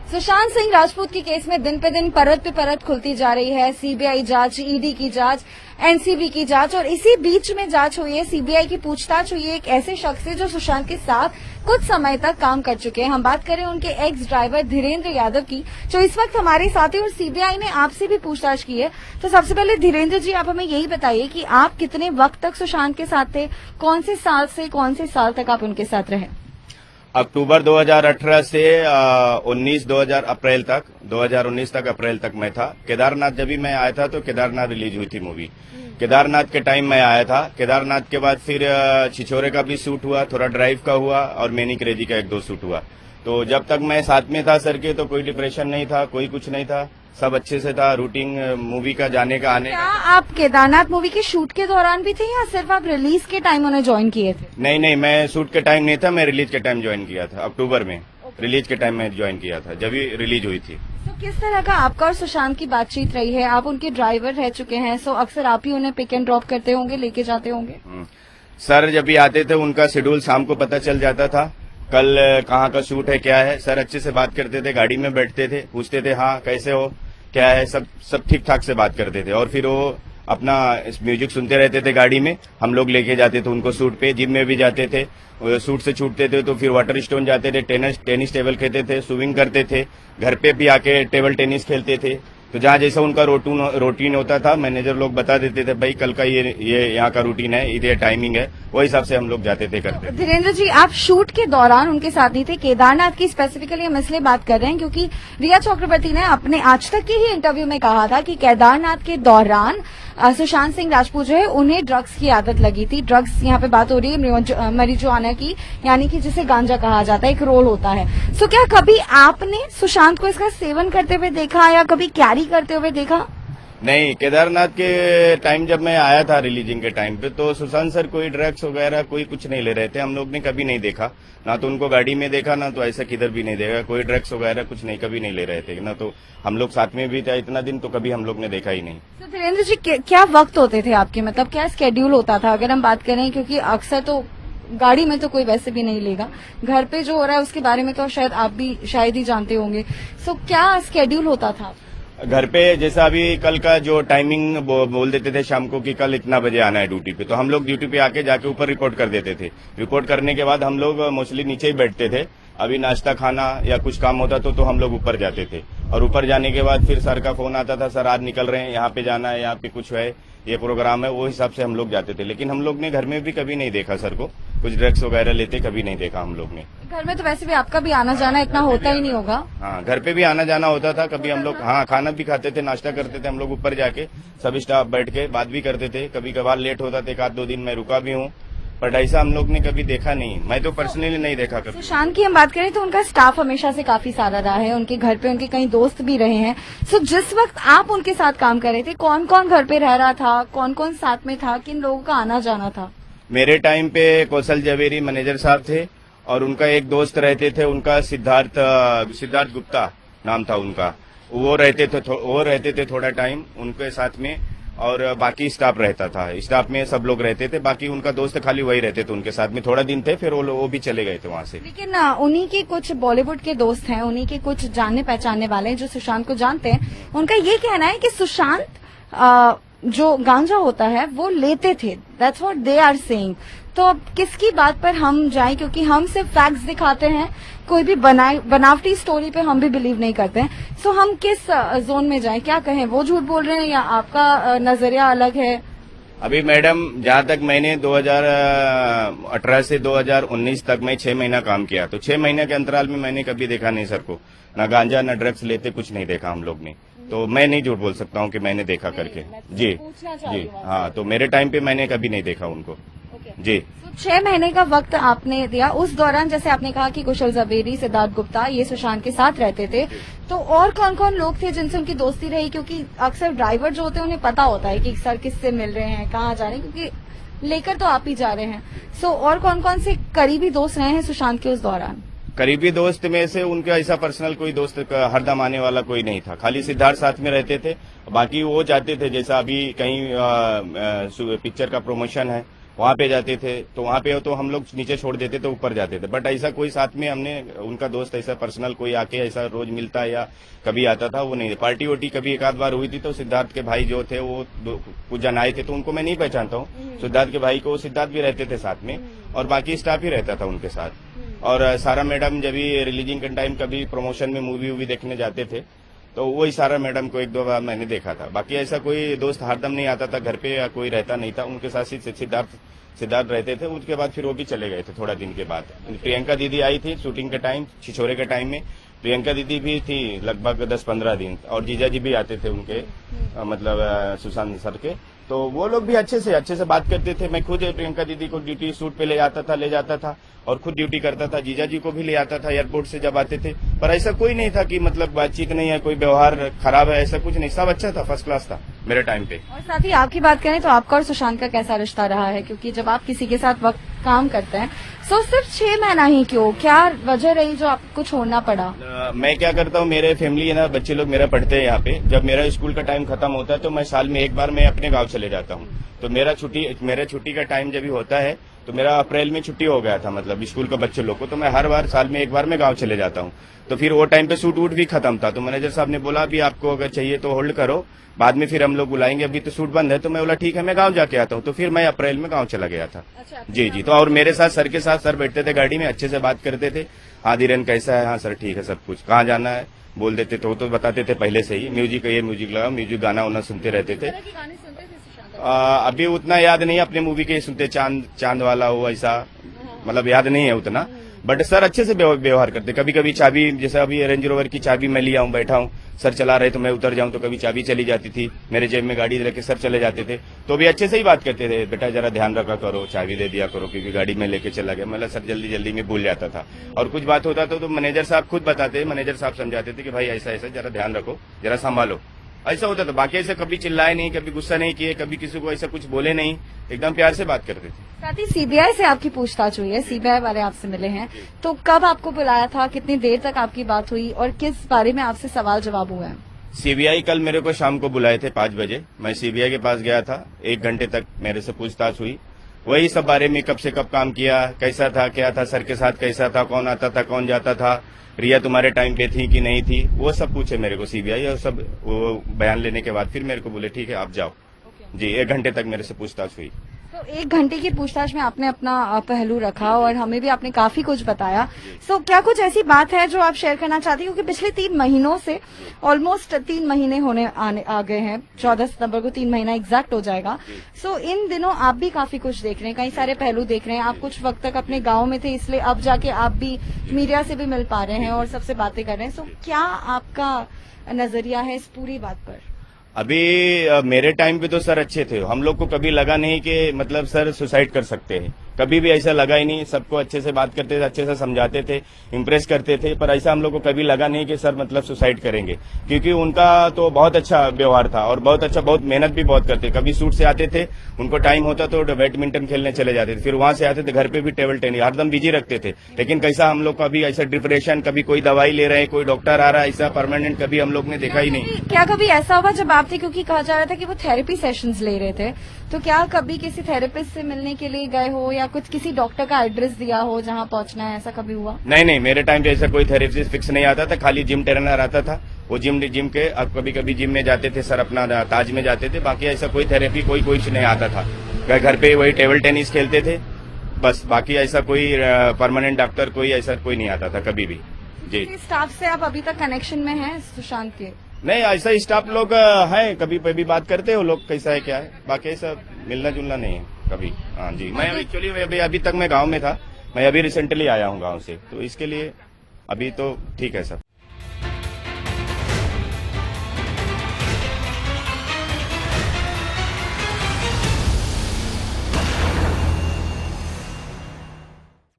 सुशांत सिंह राजपूत के केस में दिन पे दिन परत पे परत खुलती जा रही है। सीबीआई जांच, ईडी की जांच, एनसीबी की जांच और इसी बीच में जांच हुई है। सीबीआई की पूछताछ हुई है एक ऐसे शख्स से जो सुशांत के साथ कुछ समय तक काम कर चुके हैं। हम बात करें उनके एक्स ड्राइवर धीरेन्द्र यादव की, जो इस वक्त हमारे साथ है और सीबीआई ने आपसे भी पूछताछ की है। तो सबसे पहले धीरेन्द्र जी, आप हमें यही बताइए कि आप कितने वक्त तक सुशांत के साथ थे, कौन से साल से कौन से साल तक आप उनके साथ रहे? अक्टूबर 2018 से 2019 तक अप्रैल तक मैं था। केदारनाथ जब भी मैं आया था तो केदारनाथ रिलीज हुई थी मूवी। केदारनाथ के टाइम मैं आया था। केदारनाथ के बाद फिर छिछोरे का भी शूट हुआ, थोड़ा ड्राइव का हुआ और मैनी क्रेजी का 1-2 शूट हुआ। तो जब तक मैं साथ में था सर के तो कोई डिप्रेशन नहीं था, कोई कुछ नहीं था, सब अच्छे से था। रूटीन मूवी का जाने का आने क्या आप केदारनाथ मूवी के शूट के दौरान भी थे या सिर्फ आप रिलीज के टाइम उन्हें ज्वाइन किए थे? नहीं, मैं शूट के टाइम नहीं था, मैं रिलीज के टाइम ज्वाइन किया था। अक्टूबर में रिलीज के टाइम में ज्वाइन किया था, जब भी रिलीज हुई थी। तो किस तरह का आपका और सुशांत की बातचीत रही है? आप उनके ड्राइवर रह चुके हैं, सो अक्सर आप ही उन्हें पिक एंड ड्रॉप करते होंगे, लेके जाते होंगे। सर जब भी आते थे उनका शेड्यूल शाम को पता चल जाता था, कल कहाँ का शूट है, क्या है। सर अच्छे से बात करते थे, गाड़ी में बैठते थे, पूछते थे हाँ कैसे हो, क्या है, सब ठीक ठाक से बात करते थे। और फिर वो अपना म्यूजिक सुनते रहते थे गाड़ी में। हम लोग लेके जाते थे उनको शूट पे, जिम में भी जाते थे। शूट से छूटते थे तो फिर वाटर स्टोन जाते थे, टेनिस टेबल खेलते थे, स्विमिंग करते थे, घर पे भी आके टेबल टेनिस खेलते थे। तो जहाँ जैसा उनका रूटीन होता था, मैनेजर लोग बता देते थे भाई कल का ये यहाँ का रूटीन है, ये टाइमिंग है, वो हिसाब से हम लोग जाते थे करते। धीरेन्द्र जी, आप शूट के दौरान उनके साथ नहीं थे। केदारनाथ की स्पेसिफिकली हम इसलिए बात कर रहे हैं क्योंकि रिया चक्रवर्ती ने अपने आज तक के ही इंटरव्यू में कहा था कि केदारनाथ के दौरान सुशांत सिंह राजपूत जो है उन्हें ड्रग्स की आदत लगी थी। ड्रग्स, यहाँ पे बात हो रही है marijuana की, यानी कि जिसे गांजा कहा जाता है, एक रोल होता है। सो क्या कभी आपने सुशांत को इसका सेवन करते हुए देखा या कभी कैरी करते हुए देखा? नहीं, केदारनाथ के टाइम जब मैं आया था रिलीजिंग के टाइम पे तो सुशांत सर कोई ड्रग्स वगैरह कोई कुछ नहीं ले रहे थे। हम लोग ने कभी नहीं देखा, ना तो उनको गाड़ी में देखा, ना तो ऐसा किधर भी नहीं देखा। कोई ड्रग्स वगैरह कुछ नहीं, कभी नहीं ले रहे थे। ना तो हम लोग साथ में भी थे इतना दिन, तो कभी हम लोग ने देखा ही नहीं। तो धीरेन्द्र जी, क्या वक्त होते थे आपके, मतलब क्या स्केड्यूल होता था अगर हम बात करें? क्योंकि अक्सर तो गाड़ी में तो कोई वैसे भी नहीं लेगा, घर पे जो हो रहा है उसके बारे में तो शायद आप भी शायद ही जानते होंगे। सो क्या स्केड्यूल होता था घर पे? जैसा अभी कल का जो टाइमिंग बोल देते थे शाम को कि कल इतना बजे आना है ड्यूटी पे, तो हम लोग ड्यूटी पे आके जाके ऊपर रिपोर्ट कर देते थे। रिपोर्ट करने के बाद हम लोग मोस्टली नीचे ही बैठते थे। अभी नाश्ता खाना या कुछ काम होता तो हम लोग ऊपर जाते थे। और ऊपर जाने के बाद फिर सर का फोन आता था, सर आज निकल रहे हैं, यहाँ पे जाना है, यहाँ पे कुछ है, ये प्रोग्राम है, वो हिसाब से हम लोग जाते थे। लेकिन हम लोग ने घर में भी कभी नहीं देखा सर को कुछ ड्रग्स वगैरह लेते, कभी नहीं देखा हम लोग ने। घर में तो वैसे भी आपका भी आना जाना इतना होता ही नहीं होगा। हाँ, घर पे भी आना जाना होता था। कभी हम लोग हाँ खाना भी खाते थे, नाश्ता करते थे हम लोग ऊपर जाके, सभी स्टाफ बैठ के बात भी करते थे। कभी कभार लेट होता था, 1-2 दिन मैं रुका भी हूँ, बट ऐसा हम लोग ने कभी देखा नहीं। मैं तो पर्सनली नहीं देखा कभी। सुशांत की हम बात करें तो उनका स्टाफ हमेशा से काफी सारा रहा है, उनके घर पे उनके कई दोस्त भी रहे हैं। सो जिस वक्त आप उनके साथ काम कर रहे थे, कौन कौन घर पे रह रहा था, कौन कौन साथ में था, किन लोगों का आना जाना था? मेरे टाइम पे कौशल जवेरी मैनेजर साहब थे और उनका एक दोस्त रहते थे, उनका सिद्धार्थ गुप्ता नाम था उनका। वो रहते थे थोड़ा टाइम उनके साथ में, और बाकी स्टाफ रहता था। स्टाफ में सब लोग रहते थे, बाकी उनका दोस्त खाली वही रहते थे उनके साथ में। थोड़ा दिन थे, फिर वो भी चले गए थे वहां से। लेकिन उन्हीं के कुछ बॉलीवुड के दोस्त हैं, उन्हीं के कुछ जानने पहचानने वाले हैं जो सुशांत को जानते हैं। उनका ये कहना है कि सुशांत जो गांजा होता है वो लेते थे, that's what they are saying. तो अब किसकी बात पर हम जाएं, क्योंकि हम सिर्फ फैक्ट्स दिखाते हैं, कोई भी बनावटी स्टोरी पे हम भी बिलीव नहीं करते हैं। सो हम किस जोन में जाएं, क्या कहें? वो झूठ बोल रहे हैं या आपका नजरिया अलग है? अभी मैडम जहाँ तक मैंने 2018 से 2019 तक मैं 6 महीना काम किया, तो 6 महीने के अंतराल में मैंने कभी देखा नहीं सर को, न गांजा न ड्रग्स लेते, कुछ नहीं देखा हम लोग ने। तो मैं नहीं झूठ बोल सकता हूँ कि मैंने देखा करके। जी हाँ, तो मेरे टाइम पे मैंने कभी नहीं देखा उनको। जी, 6 महीने का वक्त आपने दिया। उस दौरान जैसे आपने कहा कि कुशल जवेरी, सिद्धार्थ गुप्ता ये सुशांत के साथ रहते थे, तो और कौन कौन लोग थे जिनसे उनकी दोस्ती रही? क्योंकि अक्सर ड्राइवर जो होते हैं उन्हें पता होता है कि सर किससे मिल रहे हैं, कहाँ जा रहे हैं, क्योंकि लेकर तो आप ही जा रहे हैं। सो और कौन कौन से करीबी दोस्त रहे हैं सुशांत के उस दौरान? करीबी दोस्त में से उनका ऐसा पर्सनल कोई दोस्त हरदम आने वाला कोई नहीं था। खाली सिद्धार्थ साथ में रहते थे, बाकी वो जाते थे। जैसा अभी कहीं पिक्चर का प्रमोशन है वहां पे जाते थे, तो वहां पे तो हम लोग नीचे छोड़ देते थे, ऊपर जाते थे। बट ऐसा कोई साथ में हमने उनका दोस्त ऐसा पर्सनल कोई आके ऐसा रोज मिलता या कभी आता था वो नहीं। पार्टी वोटी कभी एक आध बार हुई थी तो सिद्धार्थ के भाई जो थे वो कुछ जन आए थे, तो उनको मैं नहीं पहचानता हूँ। सिद्धार्थ के भाई को सिद्धार्थ भी रहते थे साथ में और बाकी स्टाफ ही रहता था उनके साथ। और सारा मैडम जब भी रिलीजिंग के टाइम कभी प्रमोशन में मूवी वूवी देखने जाते थे तो वही सारा मैडम को एक दो बार मैंने देखा था। बाकी ऐसा कोई दोस्त हरदम नहीं आता था घर पे या कोई रहता नहीं था। उनके साथ सिद्धार्थ रहते थे। उसके बाद फिर वो भी चले गए थे थोड़ा दिन के बाद। प्रियंका दीदी आई थी शूटिंग के टाइम, छिछोरे के टाइम में प्रियंका दीदी भी थी लगभग 10-15 दिन, और जीजा जी भी आते थे उनके मतलब सुशांत सर के। तो वो लोग भी अच्छे से बात करते थे। मैं खुद प्रियंका दीदी को ड्यूटी शूट पे ले जाता था और खुद ड्यूटी करता था। जीजा जी को भी ले आता था एयरपोर्ट से जब आते थे। पर ऐसा कोई नहीं था कि मतलब बातचीत नहीं है, कोई व्यवहार खराब है, ऐसा कुछ नहीं। सब अच्छा था, फर्स्ट क्लास था मेरे टाइम पे। और साथ ही आपकी बात करें तो आपका और सुशांत का कैसा रिश्ता रहा है? क्योंकि जब आप किसी के साथ वक्त काम करते हैं तो सिर्फ 6 महीना ही क्यों, क्या वजह रही जो आपको छोड़ना पड़ा? मैं क्या करता हूँ, मेरे फैमिली है ना, बच्चे लोग मेरा पढ़ते हैं यहाँ पे। जब मेरा स्कूल का टाइम खत्म होता है तो मैं साल में एक बार मैं अपने गाँव चले जाता हूँ। तो मेरा छुट्टी का टाइम जब भी होता है तो मेरा अप्रैल में छुट्टी हो गया था मतलब स्कूल का बच्चे लोग को। तो मैं हर बार साल में एक बार मैं गांव चले जाता हूं। तो फिर वो टाइम पे शूट वूट भी खत्म था। तो मैनेजर साहब ने बोला अभी आपको अगर चाहिए तो होल्ड करो, बाद में फिर हम लोग बुलाएंगे, अभी तो शूट बंद है। तो मैं बोला ठीक है मैं गांव जाके आता हूं। तो फिर मैं अप्रैल में गांव चला गया था। अच्छा, जी। तो और मेरे साथ सर के साथ सर बैठते थे गाड़ी में, अच्छे से बात करते थे। हाँ धीरेन कैसा है? हाँ सर ठीक है, सब कुछ। कहाँ जाना है बोल देते थे, वो तो बताते थे पहले से ही। म्यूजिक लगाओ, म्यूजिक गाना वाना सुनते रहते थे। अभी उतना याद नहीं, अपने मूवी के सुनते, चांद वाला हो ऐसा मतलब याद नहीं है उतना। बट सर अच्छे से व्यवहार करते। कभी कभी चाबी, जैसे अभी रेंज रोवर की चाबी मैं लिया हूँ, बैठा हूँ, सर चला रहे तो मैं उतर जाऊं तो कभी चाबी चली जाती थी मेरे जेब में, गाड़ी लेके सर चले जाते थे तो भी अच्छे से ही बात करते थे। बेटा जरा ध्यान रखा करो, चाबी दे दिया करो, क्योंकि गाड़ी में लेके चला गया। मतलब सर जल्दी में भूल जाता था। और कुछ बात होता तो मैनेजर साहब खुद बताते, मैनेजर साहब समझाते थे कि भाई ऐसा जरा ध्यान रखो, जरा संभालो, ऐसा होता था। बाकी ऐसे कभी चिल्लाए नहीं, कभी गुस्सा नहीं किए, कभी किसी को ऐसा कुछ बोले नहीं, एकदम प्यार से बात करते थे। साथ ही सीबीआई से आपकी पूछताछ हुई है, सीबीआई वाले आपसे मिले हैं, तो कब आपको बुलाया था, कितनी देर तक आपकी बात हुई और किस बारे में आपसे सवाल जवाब हुआ है? सीबीआई कल मेरे को शाम को बुलाए थे 5 बजे। मैं सीबीआई के पास गया था, 1 घंटे तक मेरे से पूछताछ हुई। वही सब बारे में, कब से कब काम किया, कैसा था, क्या था, सर के साथ कैसा था, कौन आता था, कौन जाता था, रिया तुम्हारे टाइम पे थी कि नहीं थी, वो सब पूछे मेरे को सीबीआई। और सब वो बयान लेने के बाद फिर मेरे को बोले ठीक है आप जाओ। जी 1 घंटे तक मेरे से पूछताछ हुई। तो 1 घंटे की पूछताछ में आपने अपना पहलू रखा और हमें भी आपने काफी कुछ बताया। सो क्या कुछ ऐसी बात है जो आप शेयर करना चाहती हैं? क्योंकि पिछले 3 महीनों से ऑलमोस्ट 3 महीने आ गए हैं, 14 सितंबर को 3 महीना एग्जैक्ट हो जाएगा। सो इन दिनों आप भी काफी कुछ देख रहे हैं, कई सारे पहलू देख रहे हैं। आप कुछ वक्त तक अपने गाँव में थे, इसलिए अब जाके आप भी मीडिया से भी मिल पा रहे हैं और सबसे बातें कर रहे हैं। सो क्या आपका नजरिया है इस पूरी बात पर? अभी मेरे टाइम पे तो सर अच्छे थे, हम लोग को कभी लगा नहीं कि मतलब सर सुसाइड कर सकते हैं, कभी भी ऐसा लगा ही नहीं। सबको अच्छे से बात करते थे, अच्छे से समझाते थे, इम्प्रेस करते थे। पर ऐसा हम लोग को कभी लगा नहीं कि सर मतलब सुसाइड करेंगे, क्योंकि उनका तो बहुत अच्छा व्यवहार था और बहुत मेहनत भी बहुत करते। कभी शूट से आते थे, उनको टाइम होता तो बैडमिंटन खेलने चले जाते थे, फिर वहां से आते थे, घर पे भी टेबल टेनिस हरदम बिजी रखते थे। लेकिन कैसा हम लोग का अभी ऐसा डिप्रेशन, कभी कोई दवाई ले रहे हैं, कोई डॉक्टर आ रहा है, ऐसा परमानेंट कभी हम लोग ने देखा ही नहीं। क्या कभी ऐसा हुआ जब आप थे, क्योंकि कहा जा रहा था कि वो थेरेपी सेशंस ले रहे थे, तो क्या कभी किसी थेरेपिस्ट से मिलने के लिए गए हो या कुछ किसी डॉक्टर का एड्रेस दिया हो जहां पहुंचना है, ऐसा कभी हुआ? नहीं, मेरे टाइम पे ऐसा कोई थेरेपिस्ट फिक्स नहीं आता था, खाली जिम ट्रेनर आता था। वो जिम के अब कभी जिम में जाते थे सर, अपना ताज में जाते थे। बाकी ऐसा कोई थेरेपी कोई नहीं आता था। घर पे वही टेबल टेनिस खेलते थे बस। बाकी ऐसा कोई परमानेंट डॉक्टर कोई ऐसा कोई नहीं आता था कभी भी। जी। स्टाफ से आप अभी तक कनेक्शन में हैं सुशांत के? नहीं, ऐसा स्टाफ लोग हैं, कभी बात करते हो लोग कैसा है क्या है, बाकी ऐसा मिलना जुलना नहीं है कभी। हाँ जी। मैं एक्चुअली अभी तक मैं गांव में था, मैं अभी रिसेंटली आया हूँ गांव से, तो इसके लिए अभी तो ठीक है सब।